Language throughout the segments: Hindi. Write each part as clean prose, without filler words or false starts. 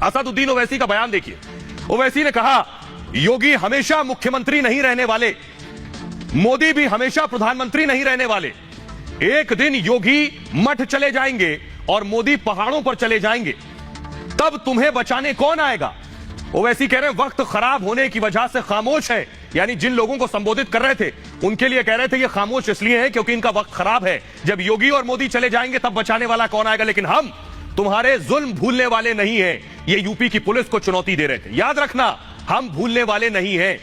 असदुद्दीन ओवैसी का बयान देखिए। ओवैसी ने कहा योगी हमेशा मुख्यमंत्री नहीं रहने वाले, मोदी भी हमेशा प्रधानमंत्री नहीं रहने वाले। एक दिन योगी मठ चले जाएंगे और मोदी पहाड़ों पर चले जाएंगे, तब तुम्हें बचाने कौन आएगा। ओवैसी कह रहे हैं वक्त खराब होने की वजह से खामोश है, यानी जिन लोगों को संबोधित कर रहे थे उनके लिए कह रहे थे ये खामोश इसलिए है क्योंकि इनका वक्त खराब है। जब योगी और मोदी चले जाएंगे तब बचाने वाला कौन आएगा। लेकिन हम तुम्हारे जुल्म भूलने वाले नहीं हैं, ये यूपी की पुलिस को चुनौती दे रहे थे। याद रखना, हम भूलने वाले नहीं हैं,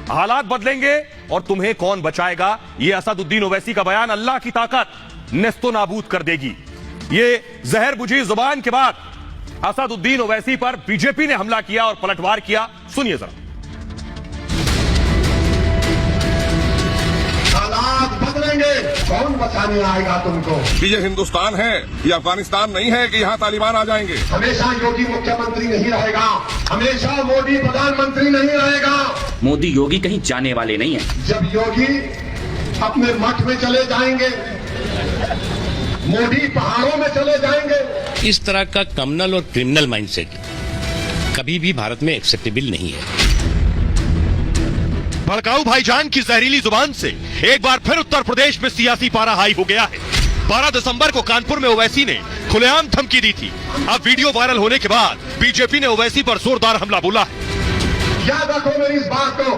हालात बदलेंगे और तुम्हें कौन बचाएगा। ये असदुद्दीन ओवैसी का बयान अल्लाह की ताकत नेस्तो नाबूद कर देगी। ये जहर बुझी जुबान के बाद असदुद्दीन ओवैसी पर बीजेपी ने हमला किया और पलटवार किया। सुनिए जरा। हालात बदलेंगे, कौन बचाने आएगा तुमको। ये हिंदुस्तान है, ये अफगानिस्तान नहीं है कि यहाँ तालिबान आ जाएंगे। हमेशा योगी मुख्यमंत्री नहीं रहेगा, हमेशा मोदी प्रधानमंत्री नहीं रहेगा। मोदी योगी कहीं जाने वाले नहीं है। जब योगी अपने मठ में चले जाएंगे, मोदी पहाड़ों में चले जाएंगे। इस तरह का कम्युनल और क्रिमिनल माइंडसेट कभी भी भारत में एक्सेप्टेबल नहीं है। भड़काऊ भाईजान की जहरीली जुबान से एक बार फिर उत्तर प्रदेश में सियासी पारा हाई हो गया है। 12 दिसंबर को कानपुर में ओवैसी ने खुलेआम धमकी दी थी। अब वीडियो वायरल होने के बाद बीजेपी ने ओवैसी पर जोरदार हमला बोला है। याद रखो मेरी इस बात को,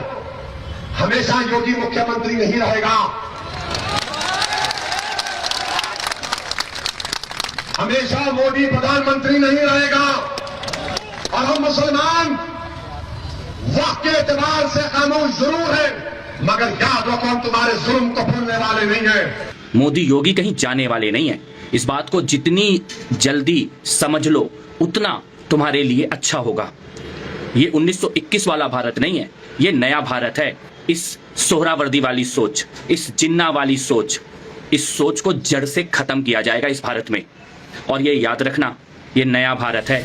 हमेशा योगी मुख्यमंत्री नहीं रहेगा, हमेशा मोदी प्रधानमंत्री नहीं रहेगा। और हम मुसलमान वक्त के एतबार से खामोश जरूर है, मगर याद रखो हम तुम्हारे जुल्म को भूलने वाले नहीं हैं। मोदी योगी कहीं जाने वाले नहीं है। इस बात को जितनी जल्दी समझ लो उतना तुम्हारे लिए अच्छा होगा। ये 1921 वाला भारत नहीं है, ये नया भारत है। इस सोहरावर्दी वाली सोच, इस जिन्ना वाली सोच, इस सोच को जड़ से खत्म किया जाएगा इस भारत में। और ये याद रखना, ये नया भारत है।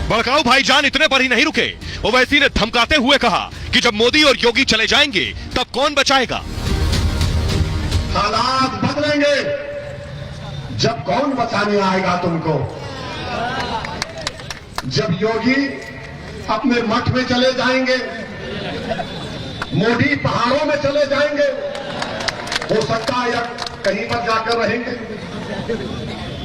भड़काऊ भाईजान इतने पर ही नहीं रुके। ओवैसी ने धमकाते हुए कहा कि जब मोदी और योगी चले जाएंगे तब कौन बचाएगा। हालात बदलेंगे, जब कौन बचाने आएगा तुमको। जब योगी अपने मठ में चले जाएंगे, मोदी पहाड़ों में चले जाएंगे, हो सकता है या कहीं पर जाकर रहेंगे।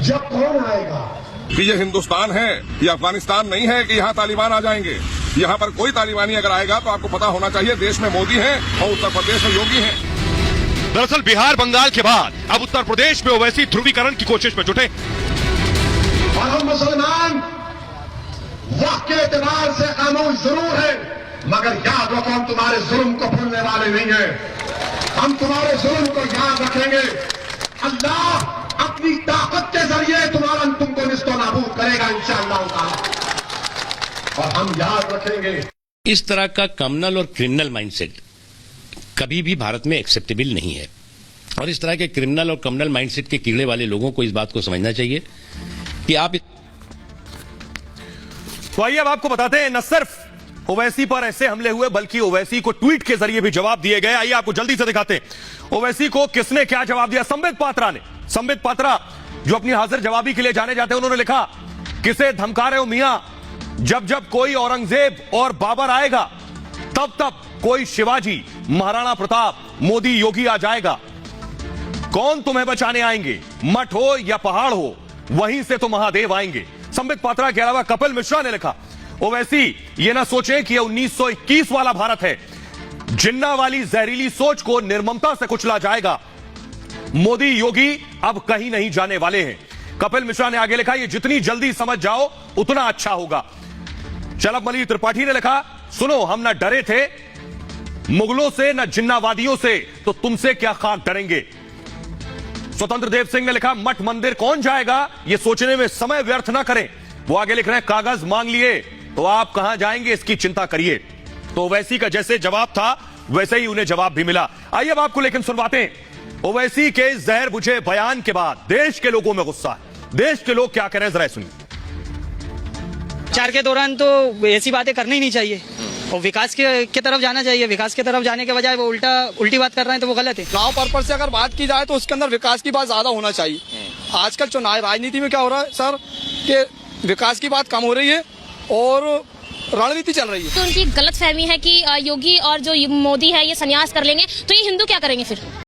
जब कौन आएगा। ये हिंदुस्तान है, ये अफगानिस्तान नहीं है कि यहाँ तालिबान आ जाएंगे। यहाँ पर कोई तालिबानी अगर आएगा तो आपको पता होना चाहिए देश में मोदी है और उत्तर प्रदेश में योगी है। दरअसल बिहार बंगाल के बाद अब उत्तर प्रदेश में ओवैसी ध्रुवीकरण की कोशिश में जुटे। और हम मुसलमान वक्त के एतबार से खामोश जरूर है, मगर याद रखो हम तुम्हारे जुल्म को भूलने वाले नहीं हैं। हम तुम्हारे जुल्म को याद रखेंगे। अल्लाह अपनी ताकत के जरिए तुमको निस्तो नाबूद करेगा इंशाअल्लाह ताला। और हम याद रखेंगे। इस तरह का कम्युनल और क्रिमिनल माइंडसेट कभी भी भारत में एक्सेप्टेबल नहीं है। और इस तरह के क्रिमिनल और कम्युनल माइंडसेट के कीड़े वाले लोगों को इस बात को समझना चाहिए कि आप। तो आइए अब आपको बताते हैं, न सिर्फ ओवैसी पर ऐसे हमले हुए बल्कि ओवैसी को ट्वीट के जरिए भी जवाब दिए गए। आइए आपको जल्दी से दिखाते हैं ओवैसी को किसने क्या जवाब दिया। संबित पात्रा ने, संबित पात्रा जो अपनी हाजिर जवाबी के लिए जाने जाते हैं, उन्होंने लिखा किसे धमका रहे हो मियां, जब जब कोई औरंगजेब और बाबर आएगा तब तब कोई शिवाजी, महाराणा प्रताप, मोदी, योगी आ जाएगा। कौन तुम्हें बचाने आएंगे, मठ हो या पहाड़ हो, वहीं से तो महादेव आएंगे। संबित पात्रा के अलावा कपिल मिश्रा ने लिखा ओवैसी ये ना सोचे कि यह 1921 वाला भारत है, जिन्ना वाली जहरीली सोच को निर्ममता से कुचला जाएगा। मोदी योगी अब कहीं नहीं जाने वाले हैं। कपिल मिश्रा ने आगे लिखा ये जितनी जल्दी समझ जाओ उतना अच्छा होगा। चलबमणि त्रिपाठी ने लिखा सुनो हम ना डरे थे मुगलों से न जिन्नावादियों से, तो तुमसे क्या खाक डरेंगे। स्वतंत्र देव सिंह ने लिखा मठ मंदिर कौन जाएगा, ये सोचने में समय व्यर्थ ना करें। वो आगे लिख रहे हैं कागज मांग लिए तो आप कहां जाएंगे इसकी चिंता करिए। तो ओवैसी का जैसे जवाब था वैसे ही उन्हें जवाब भी मिला। आइए अब आपको लेकिन सुनवाते हैं ओवैसी के जहर बुझे बयान के बाद देश के लोगों में गुस्सा है। देश के लोग क्या कह रहे हैं जरा सुनिए। प्रचार के दौरान तो ऐसी बातें करनी ही नहीं चाहिए और विकास के तरफ जाना चाहिए। विकास की तरफ जाने के बजाय वो उल्टी बात कर रहे हैं तो वो गलत है। गांव पर्पज से अगर बात की जाए तो उसके अंदर विकास की बात ज्यादा होना चाहिए। आजकल चुनाव राजनीति में क्या हो रहा है सर कि विकास की बात कम हो रही है और रणनीति चल रही है। तो उनकी गलत फहमी है कि योगी और जो मोदी है ये संन्यास कर लेंगे, तो ये हिंदू क्या करेंगे फिर?